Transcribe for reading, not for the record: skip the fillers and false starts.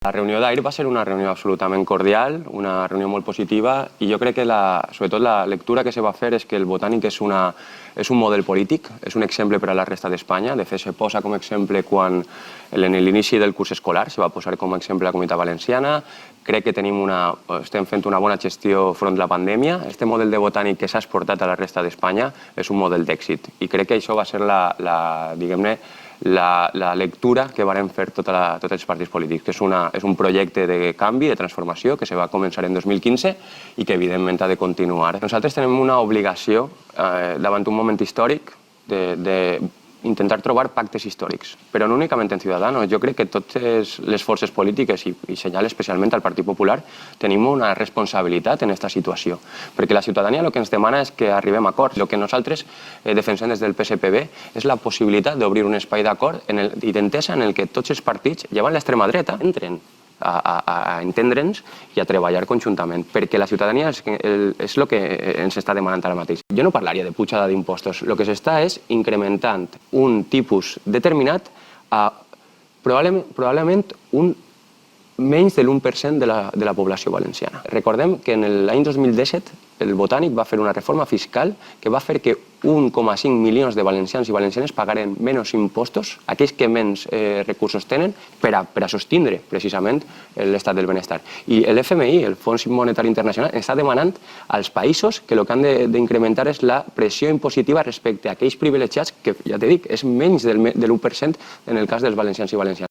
La reunió d'ahir va ser una reunió absolutament cordial, una reunió molt positiva i jo crec que sobretot la lectura que se va fer és que el Botànic és un model polític, és un exemple per a la resta d'Espanya. De fet, se posa com a exemple quan en l'inici del curs escolar se va posar com a exemple la Comunitat Valenciana. Crec que estem fent una bona gestió front a la pandèmia. Este model de Botànic que s'ha exportat a la resta d'Espanya és un model d'èxit i crec que això va ser diguem-ne, la lectura que varen fer tots els partits polítics, que és un projecte de canvi, de transformació, que se va començar en 2015 i que evidentment ha de continuar. Nosaltres tenim una obligació davant un moment històric d'intentar trobar pactes històrics, però no únicament en Ciudadanos. Jo crec que totes les forces polítiques, i assenyalo especialment al Partit Popular, tenim una responsabilitat en aquesta situació, perquè la ciutadania el que ens demana és que arribem a acords. El que nosaltres defensem des del PSPB és la possibilitat d'obrir un espai d'acord i d'entesa en el que tots els partits, llevant l'extrema dreta, entren a entendre'ns i a treballar conjuntament, perquè la ciutadania és el que ens està demanant ara mateix. Jo no parlaria de pujada d'impostos, el que s'està és incrementant un tipus determinat a probablement menys de l'1% de la població valenciana. Recordem que en l'any 2017 el Botànic va fer una reforma fiscal que va fer que 1,5 milions de valencians i valencianes pagaren menys impostos, aquells que menys recursos tenen, per a sostindre precisament l'estat del benestar. I l'FMI, el Fons Monetari Internacional, està demanant als països que el que han d'incrementar és la pressió impositiva respecte a aquells privilegiats que, ja t'he dit, és menys de l'1% en el cas dels valencians i valencianes.